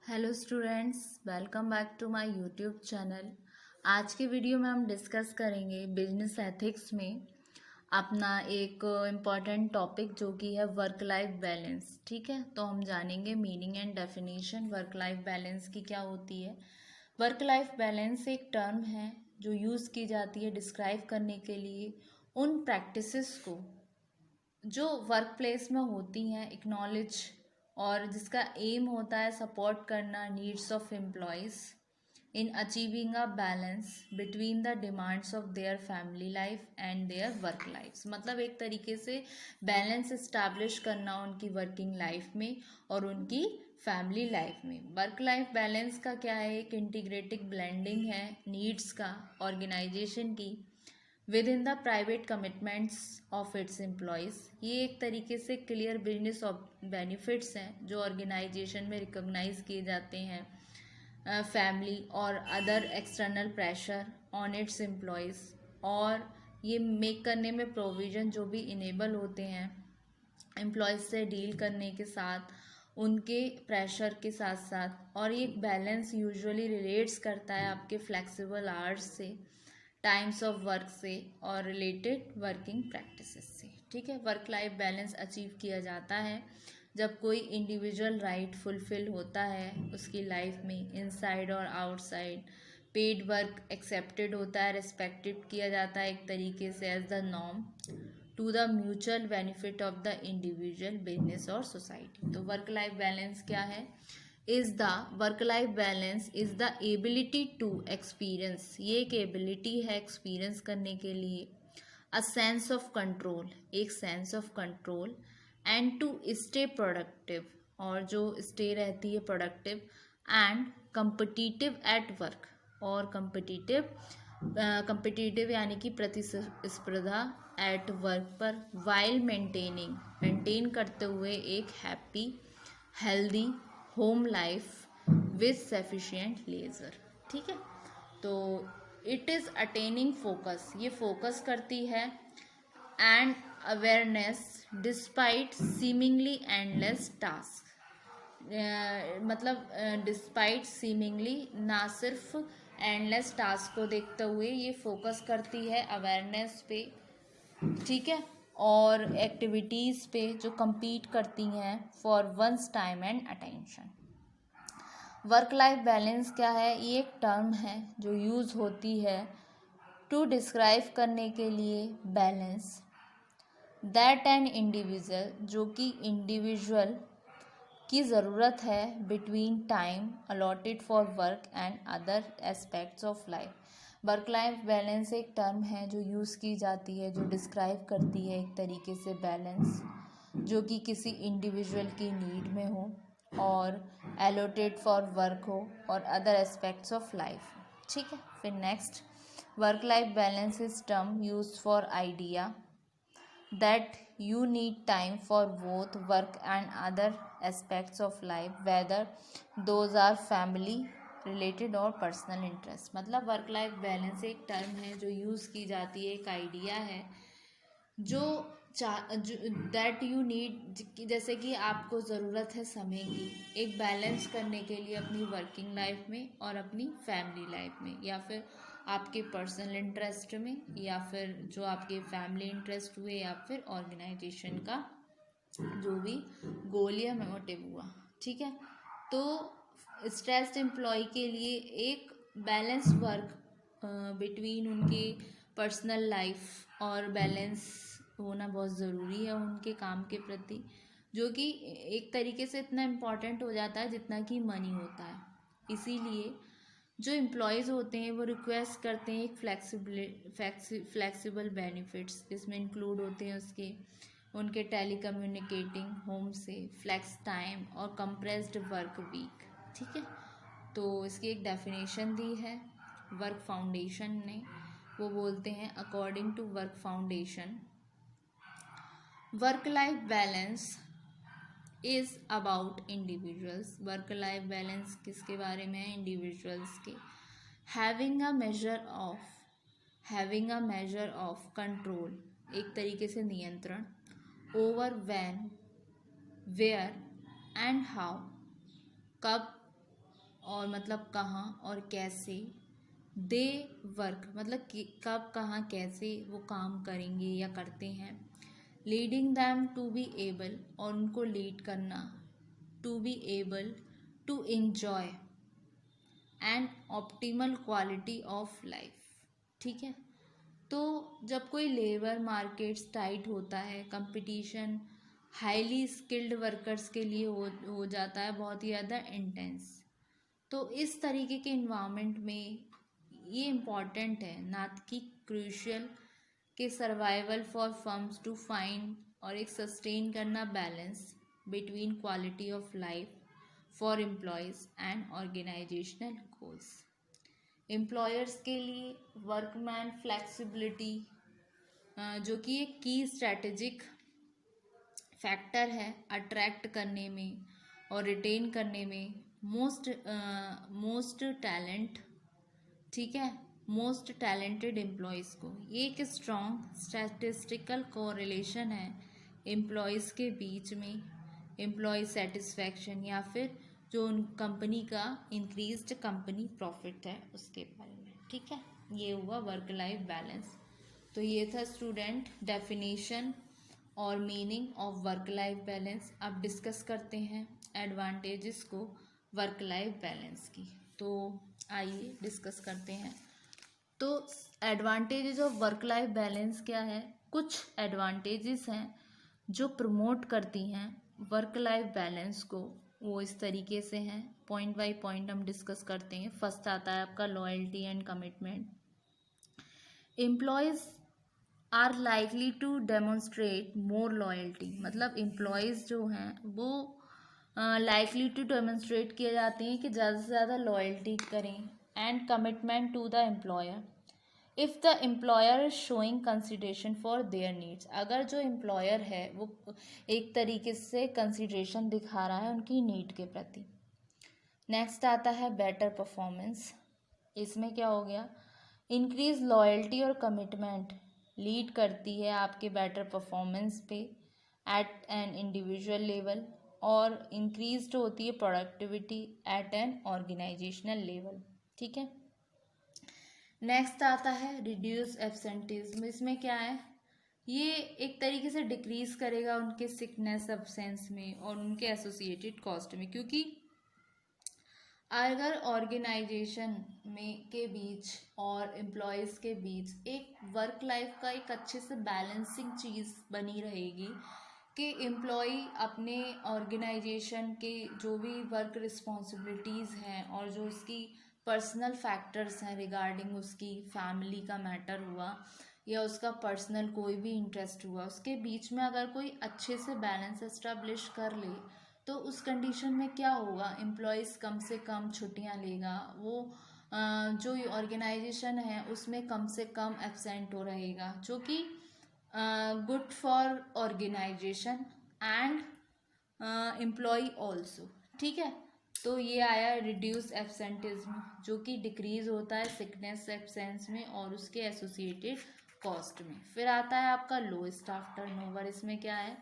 Hello students, welcome back to my YouTube channel. आज के video में हम डिस्कस करेंगे बिजनेस एथिक्स में अपना एक इम्पॉर्टेंट टॉपिक जो कि है वर्क लाइफ बैलेंस। ठीक है, तो हम जानेंगे meaning and definition work life balance की क्या होती है। वर्क लाइफ बैलेंस एक टर्म है जो यूज़ की जाती है डिस्क्राइब करने के लिए उन प्रैक्टिसेस को जो वर्क प्लेस में होती हैं एक्नॉलेज और जिसका एम होता है सपोर्ट करना needs of employees in achieving a balance between the demands of their family life and their work life. मतलब एक तरीके से बैलेंस इस्टेब्लिश करना उनकी वर्किंग लाइफ में और उनकी फैमिली लाइफ में। वर्क लाइफ बैलेंस का क्या है, एक इंटीग्रेटेड ब्लेंडिंग है नीड्स का ऑर्गेनाइजेशन की with in the private commitments of its employees. ये एक तरीके से क्लियर बिजनेस बेनिफिट्स हैं जो ऑर्गेनाइजेशन में रिकॉग्नाइज किए जाते हैं फैमिली और other external pressure on it's employees, और ये मेक करने में प्रोविज़न जो भी इनेबल होते हैं एम्प्लॉयज़ से डील करने के साथ उनके प्रेशर के साथ साथ। और ये बैलेंस यूजुअली रिलेट्स करता है आपके फ्लेक्सिबल आवर्स से, टाइम्स ऑफ वर्क से और रिलेटेड वर्किंग प्रैक्टिसेस से। ठीक है, वर्क लाइफ बैलेंस अचीव किया जाता है जब कोई इंडिविजुअल राइट फुलफिल होता है उसकी लाइफ में, इनसाइड और आउटसाइड। पेड वर्क एक्सेप्टेड होता है, रिस्पेक्टेड किया जाता है एक तरीके से as the norm to the mutual benefit of the individual, business और सोसाइटी। तो वर्क लाइफ बैलेंस क्या है? Is the work life balance is the ability to experience, ये एक एबिलिटी है एक्सपीरियंस करने के लिए, अ सेंस ऑफ कंट्रोल, एक sense of control, and to stay productive, और जो स्टे रहती है productive, and competitive at work, और कम्पिटिटिव यानी कि प्रतिस्पर्धा एट वर्क पर, वाइल मेंटेन करते हुए एक happy healthy home life with sufficient leisure. ठीक है, तो इट इज़ अटेनिंग फोकस, ये फोकस करती है, and awareness despite seemingly endless task. मतलब डिस्पाइट सीमिंगली, ना सिर्फ एंडलेस टास्क को देखते हुए ये फोकस करती है अवेयरनेस पे, ठीक है, और एक्टिविटीज़ पे जो compete करती हैं for one's time and attention. Work life balance क्या है? ये एक टर्म है जो यूज़ होती है टू डिस्क्राइब करने के लिए बैलेंस दैट एन इंडिविजुअल, जो कि इंडिविजुअल की ज़रूरत है between time allotted for work and other aspects of life. Work life balance एक टर्म है जो यूज़ की जाती है, जो डिस्क्राइब करती है एक तरीके से बैलेंस जो कि किसी इंडिविजुअल की नीड में हो और एलोटेड फॉर वर्क हो और अदर एस्पेक्ट्स ऑफ लाइफ। ठीक है, फिर next, work life balance is term use for idea that you need time for both work and other aspects of life, whether those are family related और personal interest. मतलब work life balance एक term है जो use की जाती है, एक idea है जो दैट यू नीड, जैसे कि आपको ज़रूरत है समय की एक बैलेंस करने के लिए अपनी वर्किंग लाइफ में और अपनी फैमिली लाइफ में, या फिर आपके पर्सनल इंटरेस्ट में, या फिर जो आपके फैमिली इंटरेस्ट हुए, या फिर ऑर्गेनाइजेशन का जो भी गोल या मोटिव हुआ। ठीक है, तो स्ट्रेस्ड एम्प्लॉय के लिए एक बैलेंस वर्क बिटवीन उनके पर्सनल लाइफ और बैलेंस होना बहुत ज़रूरी है उनके काम के प्रति, जो कि एक तरीके से इतना इम्पॉर्टेंट हो जाता है जितना कि मनी होता है। इसीलिए जो एम्प्लॉयज़ होते हैं वो रिक्वेस्ट करते हैं एक फ्लेक्सिबल बेनिफिट्स, जिसमें इंक्लूड होते हैं उनके टेली कम्युनिकेटिंग होम से, फ्लेक्स टाइम और कंप्रेस्ड वर्क वीक। ठीक है, तो इसकी एक डेफिनेशन दी है वर्क फाउंडेशन ने। वो बोलते हैं, according to work foundation, work life balance is about individuals. Work life balance किसके बारे में है? इंडिविजुअल्स के। Having a measure of control, एक तरीके से नियंत्रण, over when, where and how, कब और मतलब कहाँ और कैसे, दे वर्क मतलब कब कहाँ कैसे वो काम करेंगे या करते हैं, leading them to be able और उनको लीड करना, to be able to enjoy and optimal quality of life. ठीक है, तो जब कोई लेबर मार्केट्स टाइट होता है, कंपटीशन हाईली स्किल्ड वर्कर्स के लिए हो जाता है बहुत ही ज़्यादा इंटेंस, तो इस तरीके के इन्वामेंट में ये इम्पॉर्टेंट है नाथ की क्रूशियल के survival for firms to find और एक सस्टेन करना balance between quality of life for employees and organisational goals. Employers के लिए वर्कमैन फ्लेक्सिबिलिटी जो कि एक की स्ट्रैटेजिक फैक्टर है अट्रैक्ट करने में और रिटेन करने में मोस्ट टैलेंट, ठीक है, मोस्ट टैलेंटेड एम्प्लॉयज़ को। ये एक स्ट्रॉन्ग स्टैटिस्टिकल कोरिलेशन है एम्प्लॉयज़ के बीच में, एम्प्लॉय सेटिस्फैक्शन या फिर जो उन कंपनी का इंक्रीज्ड कंपनी प्रॉफिट है उसके बारे में। ठीक है, ये हुआ वर्क लाइफ बैलेंस। तो ये था स्टूडेंट डेफिनेशन और meaning of work life balance. अब डिस्कस करते हैं एडवांटेजेस को वर्क लाइफ बैलेंस की। तो आइए डिस्कस करते हैं। तो advantages of work life balance क्या है? कुछ एडवांटेजेस हैं जो प्रमोट करती हैं वर्क लाइफ बैलेंस को, वो इस तरीके से हैं। पॉइंट बाय पॉइंट हम डिस्कस करते हैं। फर्स्ट आता है आपका loyalty and commitment. Employees are likely to demonstrate more loyalty, मतलब एम्प्लॉयज़ जो हैं वो लाइकली टू डेमोन्स्ट्रेट किए जाते हैं कि ज़्यादा से ज़्यादा लॉयल्टी करें। And commitment to the employer if the employer is showing consideration for their needs, अगर जो एम्प्लॉयर है वो एक तरीके से कंसिडरेशन दिखा रहा है उनकी नीड के प्रति। नेक्स्ट आता है बेटर परफॉर्मेंस। इसमें क्या हो गया? इंक्रीज लॉयल्टी और कमिटमेंट लीड करती है आपके बेटर परफॉर्मेंस पे एट एन इंडिविजुअल लेवल, और इंक्रीज होती है productivity at an organisational level. ठीक है, नेक्स्ट आता है रिड्यूस एब्सेंटीज्म। इसमें क्या है? ये एक तरीके से डिक्रीज करेगा उनके सिकनेस एब्सेंस में और उनके एसोसिएटेड कॉस्ट में, क्योंकि अगर ऑर्गेनाइजेशन में के बीच और एम्प्लॉयज़ के बीच एक वर्क लाइफ का एक अच्छे से बैलेंसिंग चीज़ बनी रहेगी कि एम्प्लॉय अपने ऑर्गेनाइजेशन के जो भी वर्क रिस्पॉन्सिबिलिटीज़ हैं और जो उसकी पर्सनल फैक्टर्स हैं रिगार्डिंग उसकी फैमिली का मैटर हुआ या उसका पर्सनल कोई भी इंटरेस्ट हुआ, उसके बीच में अगर कोई अच्छे से बैलेंस एस्टेब्लिश कर ले तो उस कंडीशन में क्या होगा? एम्प्लॉयज़ कम से कम छुट्टियां लेगा, वो जो ऑर्गेनाइजेशन है उसमें कम से कम एब्सेंट हो रहेगा, जो कि good for organisation and employee also. ठीक है, तो ये आया रिड्यूस एब्सेंटिज्म, जो कि डिक्रीज होता है सिकनेस एब्सेंस में और उसके एसोसिएटेड कॉस्ट में। फिर आता है आपका लो स्टाफ टर्नओवर। इसमें क्या है?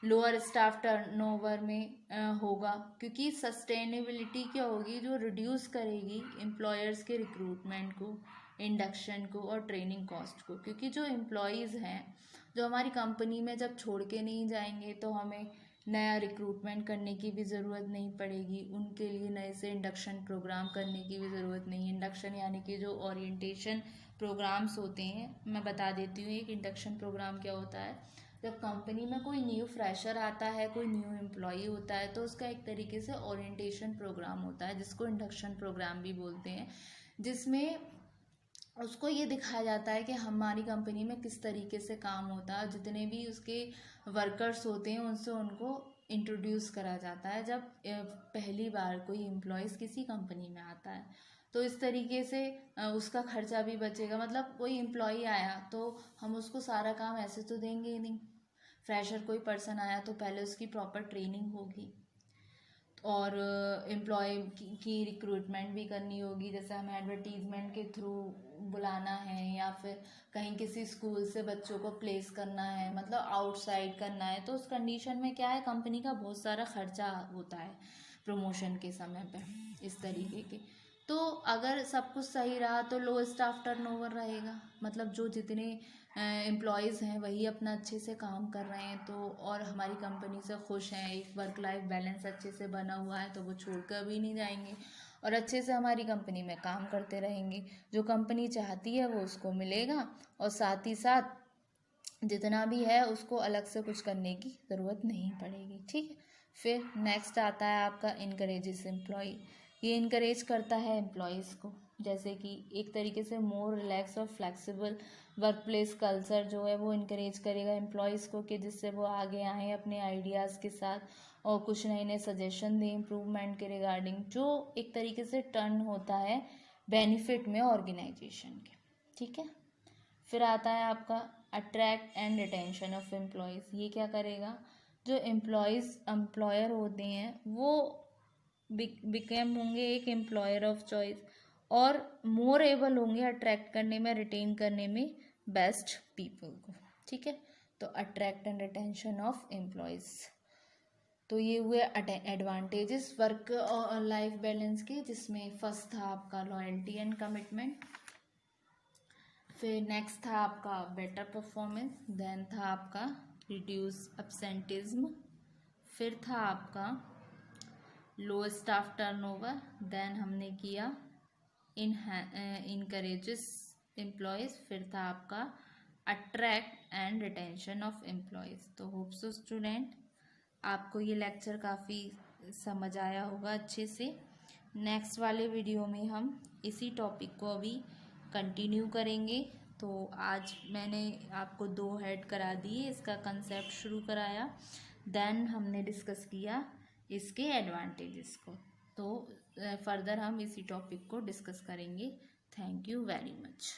लोअर स्टाफ टर्नओवर में होगा, क्योंकि सस्टेनेबिलिटी क्या होगी? जो रिड्यूस करेगी एम्प्लॉयर्स के रिक्रूटमेंट को, इंडक्शन को और ट्रेनिंग कॉस्ट को, क्योंकि जो एम्प्लॉयज़ हैं जो हमारी कंपनी में जब छोड़ के नहीं जाएंगे तो हमें नया रिक्रूटमेंट करने की भी ज़रूरत नहीं पड़ेगी, उनके लिए नए से इंडक्शन प्रोग्राम करने की भी ज़रूरत नहीं है। इंडक्शन यानी कि जो ओरिएंटेशन प्रोग्राम्स होते हैं, मैं बता देती हूँ एक इंडक्शन प्रोग्राम क्या होता है। जब कंपनी में कोई न्यू फ्रेशर आता है, कोई न्यू एम्प्लॉई होता है, तो उसका एक तरीके से ओरिएंटेशन प्रोग्राम होता है जिसको इंडक्शन प्रोग्राम भी बोलते हैं, जिसमें उसको ये दिखाया जाता है कि हमारी कंपनी में किस तरीके से काम होता है, जितने भी उसके वर्कर्स होते हैं उनसे उनको इंट्रोड्यूस करा जाता है जब पहली बार कोई एम्प्लॉयज़ किसी कंपनी में आता है। तो इस तरीके से उसका खर्चा भी बचेगा। मतलब कोई एम्प्लॉई आया तो हम उसको सारा काम ऐसे तो देंगे ही नहीं। फ्रेशर कोई पर्सन आया तो पहले उसकी प्रॉपर ट्रेनिंग होगी और एम्प्लॉय की रिक्रूटमेंट भी करनी होगी। जैसे हमें एडवर्टीज़मेंट के थ्रू बुलाना है या फिर कहीं किसी स्कूल से बच्चों को प्लेस करना है, मतलब आउटसाइड करना है, तो उस कंडीशन में क्या है? कंपनी का बहुत सारा खर्चा होता है। प्रमोशन के समय पे, इस तरीके के। तो अगर सब कुछ सही रहा तो लो स्टाफ टर्नओवर रहेगा, मतलब जो जितने एम्प्लॉयज़ हैं वही अपना अच्छे से काम कर रहे हैं, तो और हमारी कंपनी से खुश हैं, एक वर्क लाइफ बैलेंस अच्छे से बना हुआ है, तो वो छोड़ कर भी नहीं जाएंगे और अच्छे से हमारी कंपनी में काम करते रहेंगे। जो कंपनी चाहती है वो उसको मिलेगा, और साथ ही साथ जितना भी है उसको अलग से कुछ करने की ज़रूरत नहीं पड़ेगी, ठीक है। फिर नेक्स्ट आता है आपका इनकरेजेस एम्प्लॉय। ये इनकरेज करता है एम्प्लॉयज़ को, जैसे कि एक तरीके से मोर रिलैक्स और फ्लेक्सिबल वर्क प्लेस कल्चर जो है वो इनकरेज करेगा एम्प्लॉयज़ को, कि जिससे वो आगे आएँ अपने आइडियाज़ के साथ और कुछ नए नए सजेशन दें इम्प्रूवमेंट के रिगार्डिंग, जो एक तरीके से टर्न होता है बेनिफिट में ऑर्गेनाइजेशन के, ठीक है। फिर आता है आपका attract and retention of employees. ये क्या करेगा, जो एम्प्लॉयर होते हैं वो बिकेम होंगे एक एम्प्लॉयर ऑफ चॉइस, और मोर एबल होंगे अट्रैक्ट करने में, रिटेन करने में बेस्ट पीपल को, ठीक है। तो attract and retention of employees. तो ये हुए एडवांटेजेस वर्क और लाइफ बैलेंस के, जिसमें फर्स्ट था आपका लॉयल्टी एंड कमिटमेंट, फिर नेक्स्ट था आपका बेटर परफॉर्मेंस, देन था आपका रिड्यूस एब्सेंटिज्म, फिर था आपका लो स्टाफ टर्नओवर, देन हमने किया इनकरेजेस एम्प्लॉयज़, फिर था आपका attract and retention of employees. तो होप सो स्टूडेंट आपको ये लेक्चर काफ़ी समझ आया होगा अच्छे से। नेक्स्ट वाले वीडियो में हम इसी टॉपिक को अभी कंटिन्यू करेंगे। तो आज मैंने आपको 2 हेड करा दिए, इसका कंसेप्ट शुरू कराया, देन हमने डिस्कस किया इसके एडवांटेजेस को। तो फर्दर हम इसी टॉपिक को डिस्कस करेंगे। Thank you very much.